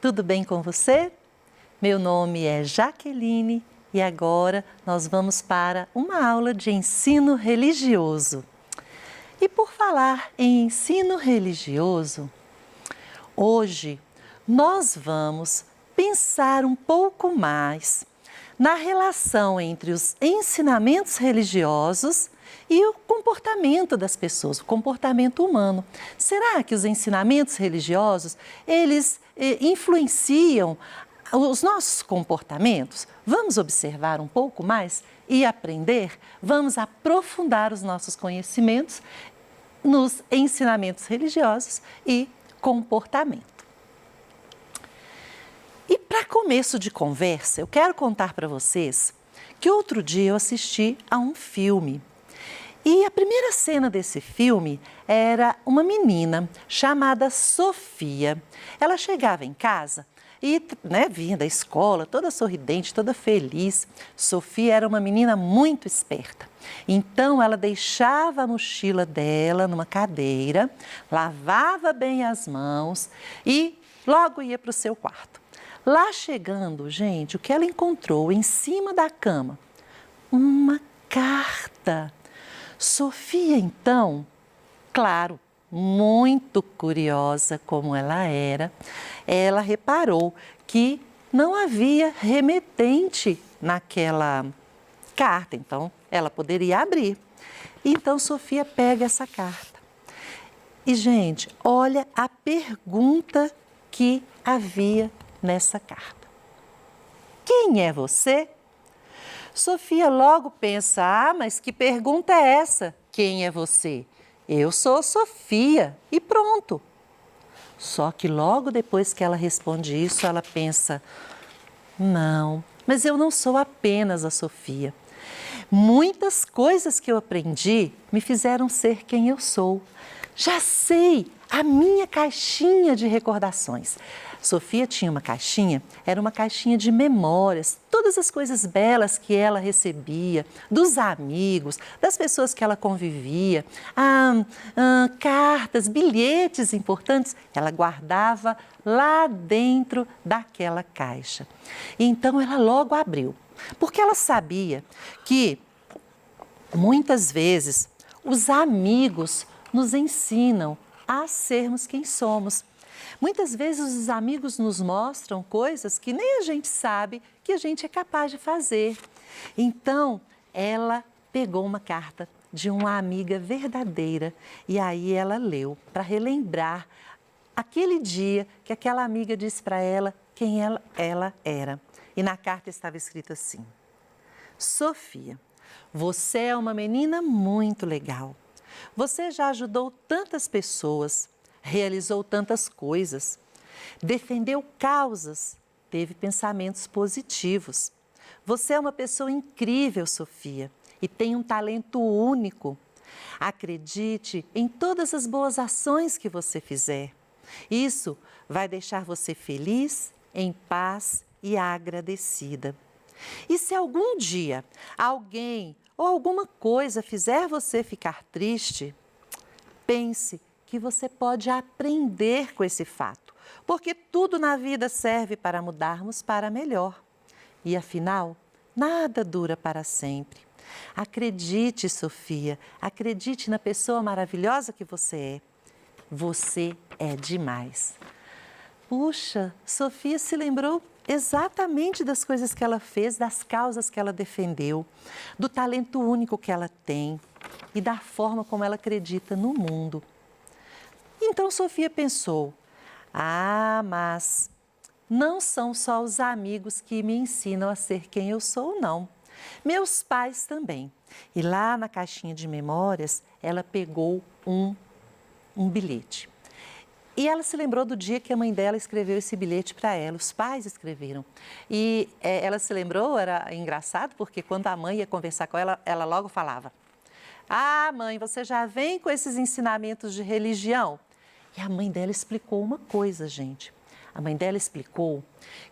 tudo bem com você? Meu nome é Jaqueline e agora nós vamos para uma aula de ensino religioso. E por falar em ensino religioso, hoje nós vamos pensar um pouco mais na relação entre os ensinamentos religiosos e o comportamento das pessoas, o comportamento humano. Será que os ensinamentos religiosos, eles influenciam os nossos comportamentos? Vamos observar um pouco mais e aprender? Vamos aprofundar os nossos conhecimentos nos ensinamentos religiosos e comportamento. E para começo de conversa, eu quero contar para vocês que outro dia eu assisti a um filme. E a primeira cena desse filme era uma menina chamada Sofia. Ela chegava em casa e vinha da escola toda sorridente, toda feliz. Sofia era uma menina muito esperta. Então ela deixava a mochila dela numa cadeira, lavava bem as mãos e logo ia para o seu quarto. Lá chegando, gente, o que ela encontrou em cima da cama? Uma carta. Sofia, então, claro, muito curiosa como ela era, ela reparou que não havia remetente naquela carta, então ela poderia abrir. Então Sofia pega essa carta. E, gente, olha a pergunta que havia nessa carta. Quem é você? Sofia logo pensa, mas que pergunta é essa? Quem é você? Eu sou Sofia e pronto. Só que logo depois que ela responde isso, ela pensa, não, mas eu não sou apenas a Sofia. Muitas coisas que eu aprendi me fizeram ser quem eu sou. Já sei, a minha caixinha de recordações. Sofia tinha uma caixinha, era uma caixinha de memórias, todas as coisas belas que ela recebia, dos amigos, das pessoas que ela convivia, cartas, bilhetes importantes, ela guardava lá dentro daquela caixa. Então ela logo abriu, porque ela sabia que muitas vezes os amigos nos ensinam a sermos quem somos. Muitas vezes os amigos nos mostram coisas que nem a gente sabe que a gente é capaz de fazer. Então, ela pegou uma carta de uma amiga verdadeira e aí ela leu para relembrar aquele dia que aquela amiga disse para ela quem ela era. E na carta estava escrito assim: Sofia, você é uma menina muito legal. Você já ajudou tantas pessoas, realizou tantas coisas, defendeu causas, teve pensamentos positivos. Você é uma pessoa incrível, Sofia, e tem um talento único. Acredite em todas as boas ações que você fizer. Isso vai deixar você feliz, em paz e agradecida. E se algum dia alguém ou alguma coisa fizer você ficar triste, pense que você pode aprender com esse fato, porque tudo na vida serve para mudarmos para melhor. E afinal, nada dura para sempre. Acredite, Sofia, acredite na pessoa maravilhosa que você é. Você é demais. Puxa, Sofia se lembrou exatamente das coisas que ela fez, das causas que ela defendeu, do talento único que ela tem e da forma como ela acredita no mundo. Então Sofia pensou, mas não são só os amigos que me ensinam a ser quem eu sou, não. Meus pais também. E lá na caixinha de memórias, ela pegou um bilhete. E ela se lembrou do dia que a mãe dela escreveu esse bilhete para ela, os pais escreveram. E ela se lembrou, era engraçado, porque quando a mãe ia conversar com ela, ela logo falava, mãe, você já vem com esses ensinamentos de religião? E a mãe dela explicou uma coisa, gente. A mãe dela explicou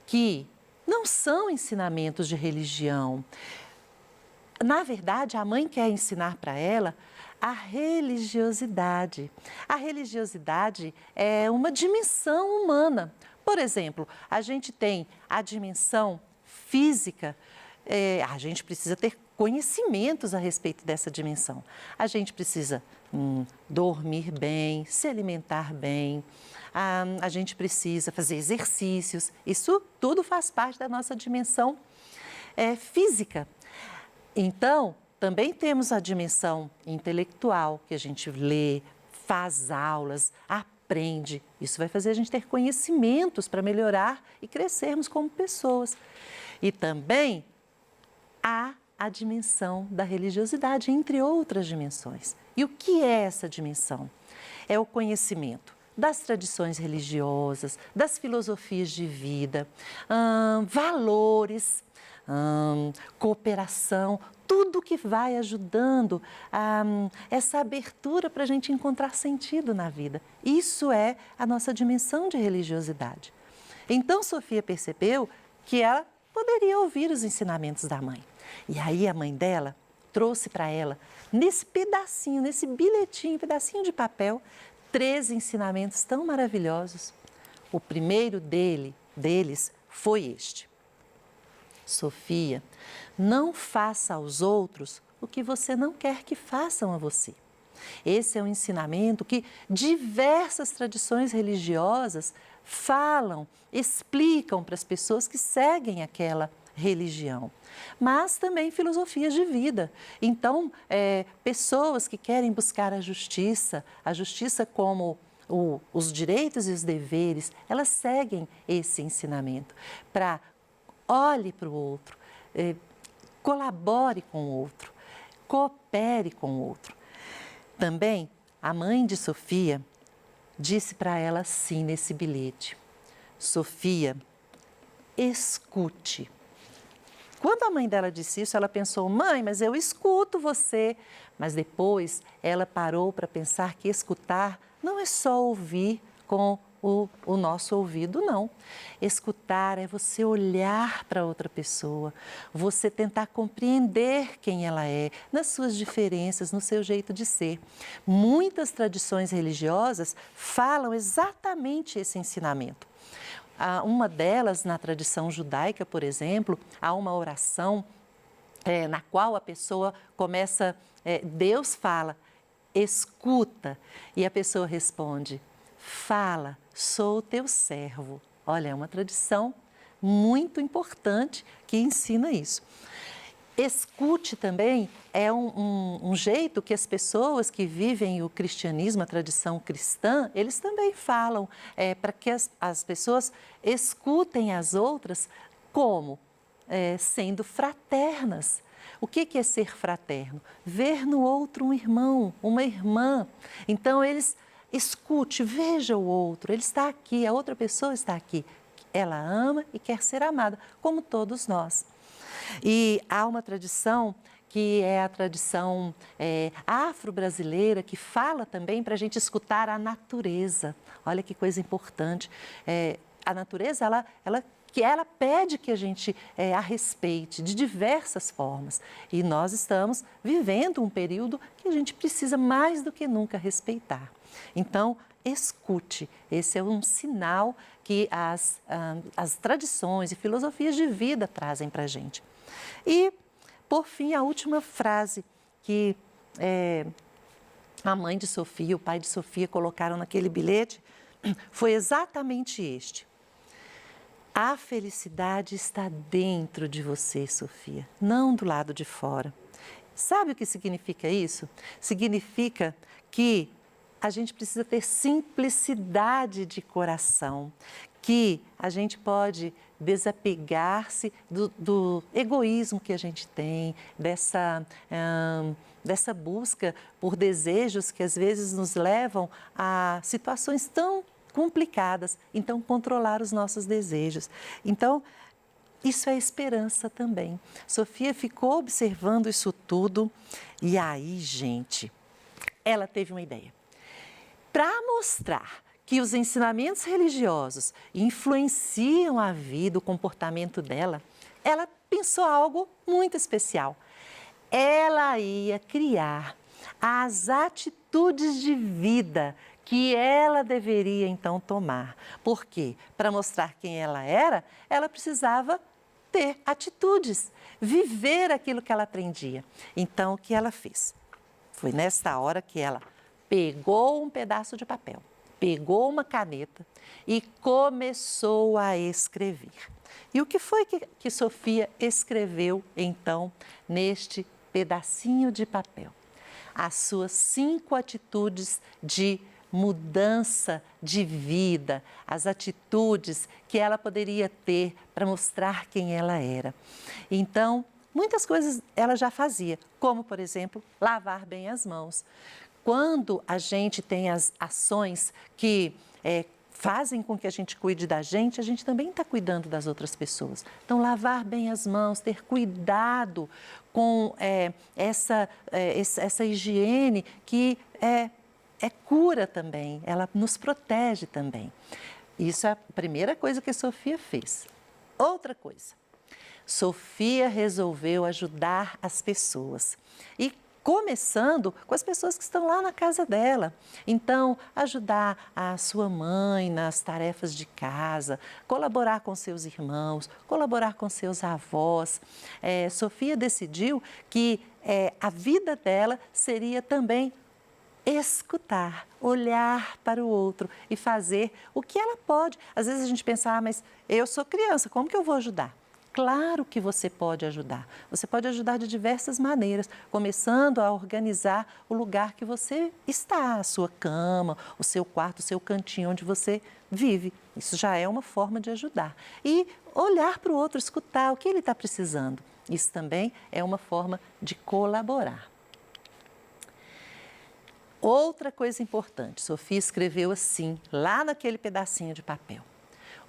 que não são ensinamentos de religião. Na verdade, a mãe quer ensinar para ela a religiosidade. A religiosidade é uma dimensão humana, Por exemplo, a gente tem a dimensão física, a gente precisa ter conhecimentos a respeito dessa dimensão. A gente precisa dormir bem, se alimentar bem, a gente precisa fazer exercícios. Isso tudo faz parte da nossa dimensão física. Então, também temos a dimensão intelectual, que a gente lê, faz aulas, aprende. Isso vai fazer a gente ter conhecimentos para melhorar e crescermos como pessoas. E também há a dimensão da religiosidade, entre outras dimensões. E o que é essa dimensão? É o conhecimento das tradições religiosas, das filosofias de vida, valores, cooperação, tudo que vai ajudando essa abertura para a gente encontrar sentido na vida. Isso é a nossa dimensão de religiosidade. Então, Sofia percebeu que ela poderia ouvir os ensinamentos da mãe. E aí a mãe dela trouxe para ela, nesse pedacinho, nesse bilhetinho, pedacinho de papel, 3 ensinamentos tão maravilhosos. O primeiro deles foi este: Sofia, não faça aos outros o que você não quer que façam a você. Esse é um ensinamento que diversas tradições religiosas falam, explicam para as pessoas que seguem aquela religião, mas também filosofias de vida. Então, pessoas que querem buscar a justiça como os direitos e os deveres, elas seguem esse ensinamento para olhe para o outro, colabore com o outro, coopere com o outro. Também, a mãe de Sofia disse para ela assim nesse bilhete: Sofia, escute. Quando a mãe dela disse isso, ela pensou: mãe, mas eu escuto você. Mas depois ela parou para pensar que escutar não é só ouvir com o nosso ouvido, não. Escutar é você olhar para outra pessoa, você tentar compreender quem ela é, nas suas diferenças, no seu jeito de ser. Muitas tradições religiosas falam exatamente esse ensinamento. Uma delas, na tradição judaica, por exemplo, há uma oração na qual a pessoa começa, Deus fala, escuta, e a pessoa responde, fala, sou o teu servo. Olha, é uma tradição muito importante que ensina isso. Escute também é um jeito que as pessoas que vivem o cristianismo, a tradição cristã, eles também falam para que as pessoas escutem as outras como? Sendo fraternas. O que é ser fraterno? Ver no outro um irmão, uma irmã. Então, escute, veja o outro, ele está aqui, a outra pessoa está aqui. Ela ama e quer ser amada, como todos nós. E há uma tradição que é a tradição afro-brasileira, que fala também para a gente escutar a natureza. Olha que coisa importante. A natureza, ela pede que a gente a respeite de diversas formas. E nós estamos vivendo um período que a gente precisa mais do que nunca respeitar. Então, escute. Esse é um sinal que as tradições e filosofias de vida trazem para a gente. E, por fim, a última frase que a mãe de Sofia, o pai de Sofia colocaram naquele bilhete foi exatamente este. A felicidade está dentro de você, Sofia, não do lado de fora. Sabe o que significa isso? Significa que a gente precisa ter simplicidade de coração, que a gente pode desapegar-se do egoísmo que a gente tem, dessa busca por desejos que às vezes nos levam a situações tão complicadas, então controlar os nossos desejos. Então, isso é esperança também. Sofia ficou observando isso tudo e aí, gente, ela teve uma ideia. Para mostrar que os ensinamentos religiosos influenciam a vida, o comportamento dela, ela pensou algo muito especial. Ela ia criar as atitudes de vida que ela deveria então tomar. Por quê? Para mostrar quem ela era, ela precisava ter atitudes, viver aquilo que ela aprendia. Então, o que ela fez? Foi nesta hora que ela pegou um pedaço de papel, pegou uma caneta e começou a escrever. E o que foi que Sofia escreveu, então, neste pedacinho de papel? As suas 5 atitudes de mudança de vida, as atitudes que ela poderia ter para mostrar quem ela era. Então, muitas coisas ela já fazia, como, por exemplo, lavar bem as mãos. Quando a gente tem as ações que fazem com que a gente cuide da gente também está cuidando das outras pessoas. Então, lavar bem as mãos, ter cuidado com essa higiene que é cura também, ela nos protege também. Isso é a primeira coisa que a Sofia fez. Outra coisa, Sofia resolveu ajudar as pessoas e começando com as pessoas que estão lá na casa dela. Então, ajudar a sua mãe nas tarefas de casa, colaborar com seus irmãos, colaborar com seus avós. Sofia decidiu que a vida dela seria também escutar, olhar para o outro e fazer o que ela pode. Às vezes a gente pensa, mas eu sou criança, como que eu vou ajudar? Claro que você pode ajudar. Você pode ajudar de diversas maneiras, começando a organizar o lugar que você está, a sua cama, o seu quarto, o seu cantinho onde você vive. Isso já é uma forma de ajudar. E olhar para o outro, escutar o que ele está precisando. Isso também é uma forma de colaborar. Outra coisa importante, Sofia escreveu assim, lá naquele pedacinho de papel: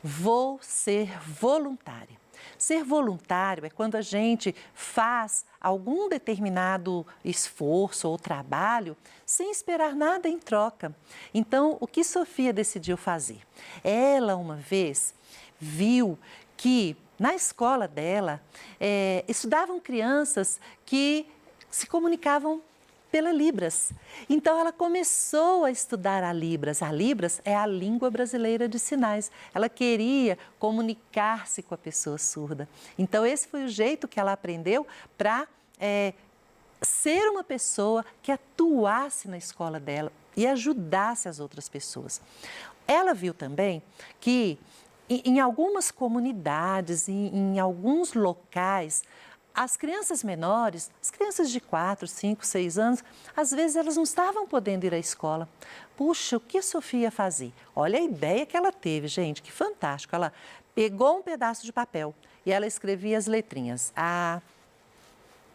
vou ser voluntária. Ser voluntário é quando a gente faz algum determinado esforço ou trabalho sem esperar nada em troca. Então, o que Sofia decidiu fazer? Ela, uma vez, viu que na escola dela estudavam crianças que se comunicavam pela Libras. Então, ela começou a estudar a Libras. A Libras é a língua brasileira de sinais. Ela queria comunicar-se com a pessoa surda. Então, esse foi o jeito que ela aprendeu para ser uma pessoa que atuasse na escola dela e ajudasse as outras pessoas. Ela viu também que em algumas comunidades, em alguns locais, as crianças menores, as crianças de 4, 5, 6 anos, às vezes elas não estavam podendo ir à escola. Puxa, o que a Sofia ia fazer? Olha a ideia que ela teve, gente, que fantástico. Ela pegou um pedaço de papel e ela escrevia as letrinhas A,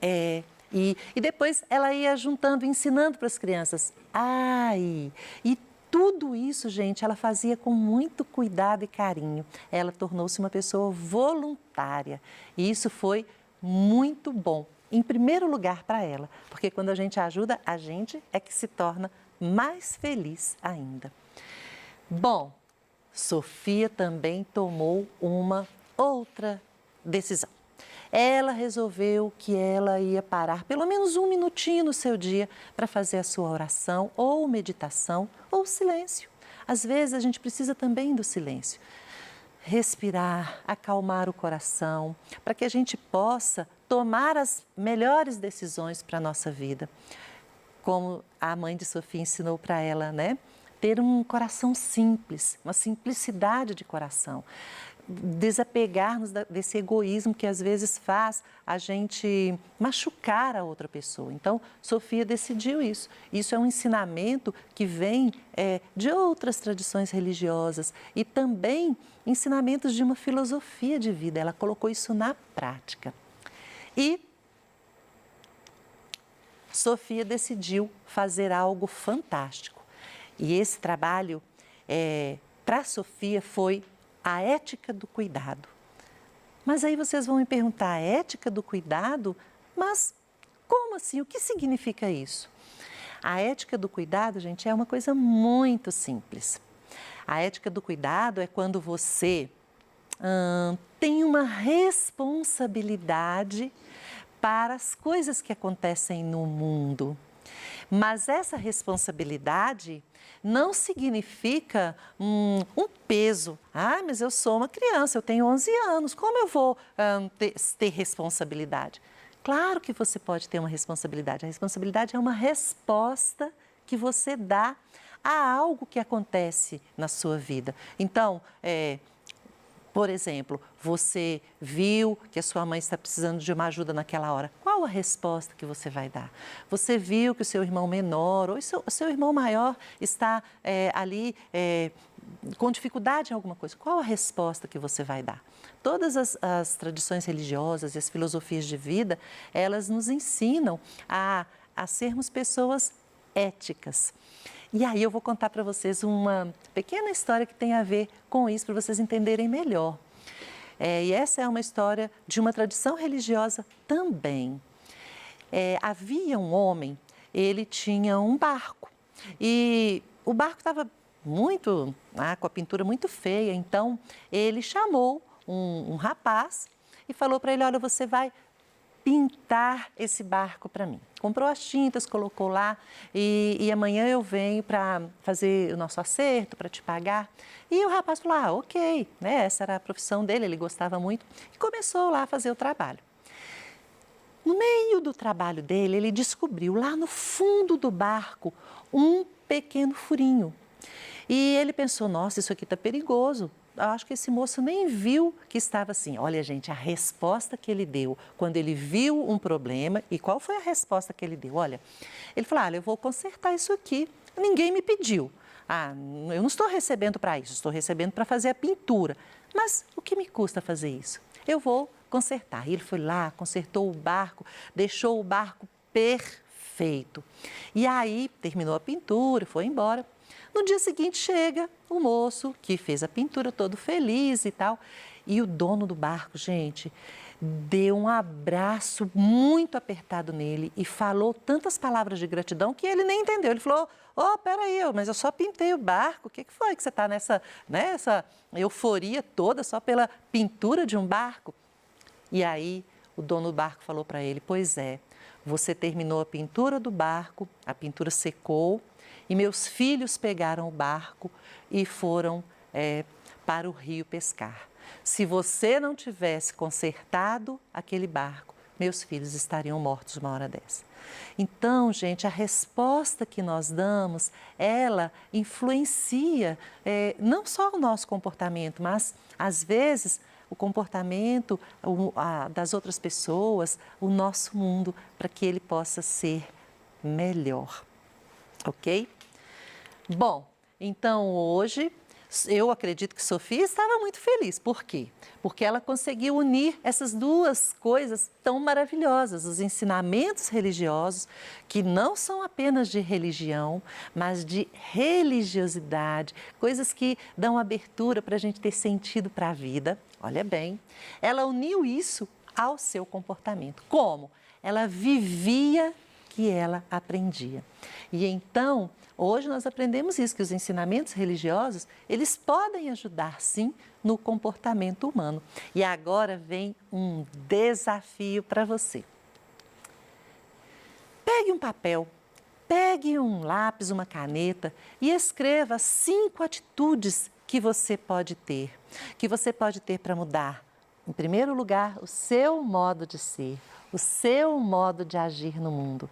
E, I. E depois ela ia juntando, ensinando para as crianças ai. E tudo isso, gente, ela fazia com muito cuidado e carinho. Ela tornou-se uma pessoa voluntária. E isso foi muito bom, em primeiro lugar para ela, porque quando a gente ajuda, a gente é que se torna mais feliz ainda. Bom, Sofia também tomou uma outra decisão. Ela resolveu que ela ia parar pelo menos um minutinho no seu dia para fazer a sua oração ou meditação ou silêncio. Às vezes a gente precisa também do silêncio. Respirar, acalmar o coração, para que a gente possa tomar as melhores decisões para a nossa vida. Como a mãe de Sofia ensinou para ela, né? Ter um coração simples, uma simplicidade de coração. Desapegar-nos desse egoísmo que às vezes faz a gente machucar a outra pessoa. Então, Sofia decidiu isso. Isso é um ensinamento que vem de outras tradições religiosas e também ensinamentos de uma filosofia de vida. Ela colocou isso na prática. E Sofia decidiu fazer algo fantástico. E esse trabalho, para Sofia, foi a ética do cuidado. Mas aí vocês vão me perguntar, a ética do cuidado? Mas como assim? O que significa isso? A ética do cuidado, gente, é uma coisa muito simples. A ética do cuidado é quando você tem uma responsabilidade para as coisas que acontecem no mundo. Mas essa responsabilidade não significa um peso. Ah, mas eu sou uma criança, eu tenho 11 anos, como eu vou ter responsabilidade? Claro que você pode ter uma responsabilidade. A responsabilidade é uma resposta que você dá a algo que acontece na sua vida. Então, por exemplo, você viu que a sua mãe está precisando de uma ajuda naquela hora. Qual a resposta que você vai dar? Você viu que o seu irmão menor ou o seu irmão maior está ali com dificuldade em alguma coisa. Qual a resposta que você vai dar? Todas as tradições religiosas e as filosofias de vida, elas nos ensinam a sermos pessoas éticas. E aí eu vou contar para vocês uma pequena história que tem a ver com isso, para vocês entenderem melhor. E essa é uma história de uma tradição religiosa também. Havia um homem, ele tinha um barco e o barco estava com a pintura muito feia, então ele chamou um rapaz e falou para ele, olha, você vai pintar esse barco para mim. Comprou as tintas, colocou lá e amanhã eu venho para fazer o nosso acerto, para te pagar. E o rapaz falou, ok, né? Essa era a profissão dele, ele gostava muito e começou lá a fazer o trabalho. No meio do trabalho dele, ele descobriu lá no fundo do barco um pequeno furinho. E ele pensou, nossa, isso aqui está perigoso. Eu acho que esse moço nem viu que estava assim. Olha, gente, a resposta que ele deu quando ele viu um problema, e qual foi a resposta que ele deu? Olha, ele falou, eu vou consertar isso aqui. Ninguém me pediu. Eu não estou recebendo para isso, estou recebendo para fazer a pintura. Mas o que me custa fazer isso? Eu vou consertar. E ele foi lá, consertou o barco, deixou o barco perfeito. E aí, terminou a pintura, foi embora. No dia seguinte chega o moço que fez a pintura todo feliz e tal. E o dono do barco, gente, deu um abraço muito apertado nele e falou tantas palavras de gratidão que ele nem entendeu. Ele falou, peraí, mas eu só pintei o barco, o que foi que você está nessa euforia toda só pela pintura de um barco? E aí o dono do barco falou para ele, pois é, você terminou a pintura do barco, a pintura secou, e meus filhos pegaram o barco e foram para o rio pescar. Se você não tivesse consertado aquele barco, meus filhos estariam mortos uma hora dessa. Então, gente, a resposta que nós damos, ela influencia não só o nosso comportamento, mas às vezes o comportamento das outras pessoas, o nosso mundo, para que ele possa ser melhor. Ok? Bom, então hoje eu acredito que Sofia estava muito feliz. Por quê? Porque ela conseguiu unir essas duas coisas tão maravilhosas, os ensinamentos religiosos, que não são apenas de religião, mas de religiosidade, coisas que dão abertura para a gente ter sentido para a vida. Olha bem, ela uniu isso ao seu comportamento. Como? Ela vivia que ela aprendia. E então, hoje nós aprendemos isso, que os ensinamentos religiosos, eles podem ajudar, sim, no comportamento humano. E agora vem um desafio para você. Pegue um papel, pegue um lápis, uma caneta e escreva 5 atitudes que você pode ter para mudar. Em primeiro lugar, o seu modo de ser, o seu modo de agir no mundo.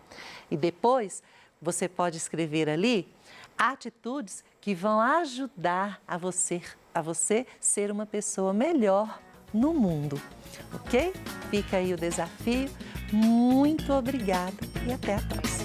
E depois, você pode escrever ali atitudes que vão ajudar a você ser uma pessoa melhor no mundo, ok? Fica aí o desafio. Muito obrigada e até a próxima.